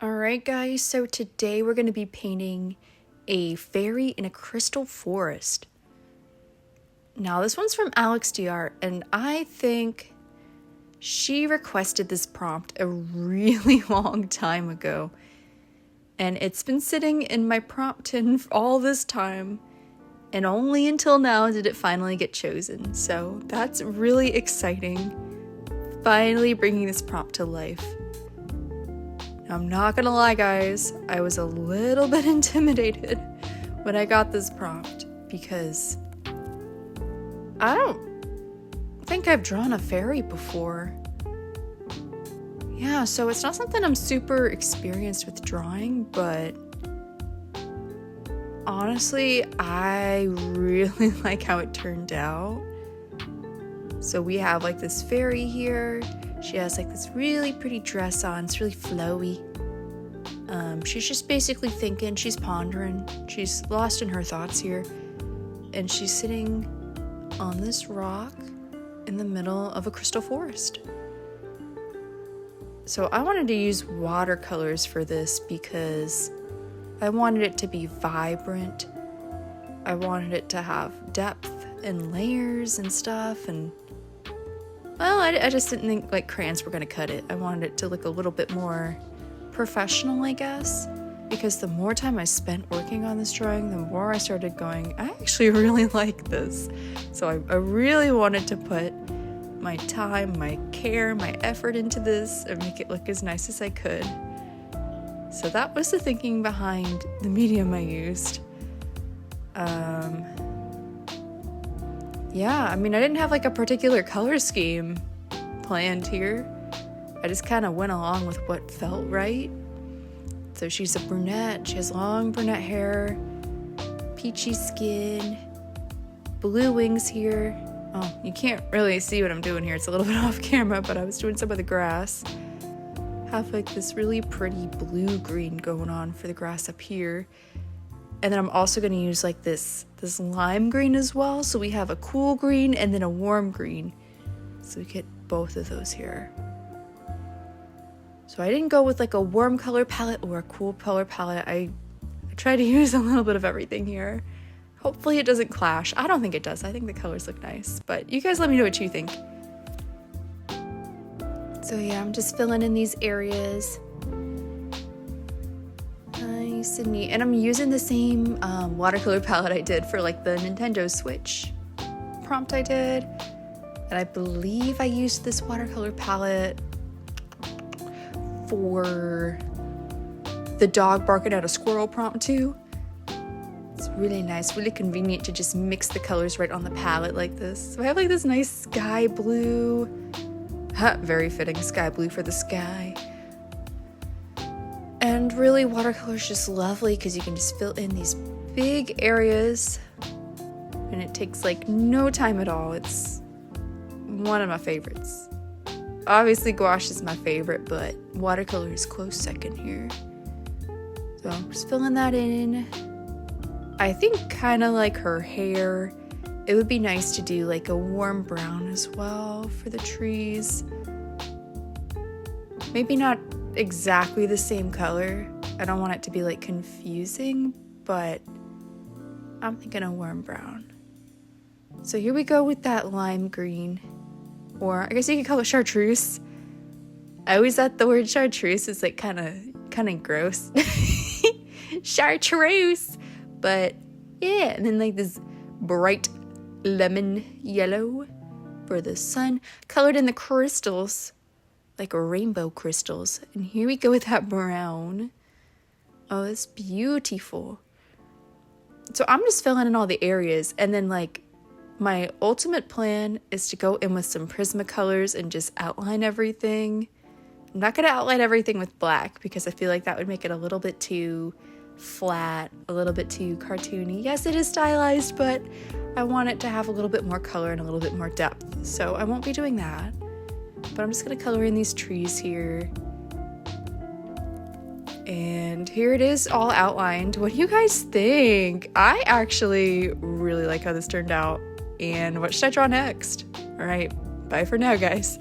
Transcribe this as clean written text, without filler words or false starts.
Alright guys, so today we're going to be painting a fairy in a crystal forest. Now this one's from Alex DR, and I think she requested this prompt a really long time ago. And it's been sitting in my prompt tin all this time, and only until now did it finally get chosen. So that's really exciting, finally bringing this prompt to life. I'm not gonna lie guys, I was a little bit intimidated when I got this prompt because I don't think I've drawn a fairy before. Yeah, so it's not something I'm super experienced with drawing, but honestly, I really like how it turned out. So we have like this fairy here. She has like this really pretty dress on. It's really flowy. She's just basically thinking, she's pondering. She's lost in her thoughts here. And she's sitting on this rock in the middle of a crystal forest. So I wanted to use watercolors for this because I wanted it to be vibrant. I wanted it to have depth and layers and stuff, and well, I just didn't think like crayons were gonna cut it. I wanted it to look a little bit more professional, I guess, because the more time I spent working on this drawing, the more I started going, I actually really like this. So I really wanted to put my time, my care, my effort into this and make it look as nice as I could. So that was the thinking behind the medium I used. Yeah, I mean, I didn't have like a particular color scheme planned here. I just kind of went along with what felt right. So she's a brunette. She has long brunette hair, peachy skin, blue wings here. Oh, you can't really see what I'm doing here. It's a little bit off camera, but I was doing some of the grass. Have like this really pretty blue-green going on for the grass up here. And then I'm also going to use like this lime green as well. So we have a cool green and then a warm green. So we get both of those here. So I didn't go with like a warm color palette or a cool color palette. I tried to use a little bit of everything here. Hopefully it doesn't clash. I don't think it does. I think the colors look nice. But you guys let me know what you think. So yeah, I'm just filling in these areas. Nice and neat. And I'm using the same watercolor palette I did for like the Nintendo Switch prompt I did. And I believe I used this watercolor palette for the dog barking at a squirrel prompt too. It's really nice, really convenient to just mix the colors right on the palette like this. So I have like this nice sky blue, very fitting sky blue for the sky. And really, watercolor is just lovely because you can just fill in these big areas and it takes like no time at all. It's one of my favorites. Obviously, gouache is my favorite, but watercolor is close second here. So I'm just filling that in. I think kind of like her hair, it would be nice to do like a warm brown as well for the trees. Maybe not exactly the same color. I don't want it to be like confusing, but I'm thinking a warm brown. So here we go with that lime green, or I guess you could call it chartreuse. I always thought the word chartreuse is like kind of gross. Chartreuse, but yeah, and then like this bright lemon yellow for the sun, colored in the crystals, like rainbow crystals. And here we go with that brown. Oh, it's beautiful. So I'm just filling in all the areas, and then like my ultimate plan is to go in with some Prismacolors and just outline everything. I'm not going to outline everything with black because I feel like that would make it a little bit too flat, a little bit too cartoony. Yes, it is stylized, but I want it to have a little bit more color and a little bit more depth. So I won't be doing that. But I'm just going to color in these trees here. And here it is all outlined. What do you guys think? I actually really like how this turned out. And what should I draw next? All right, bye for now, guys.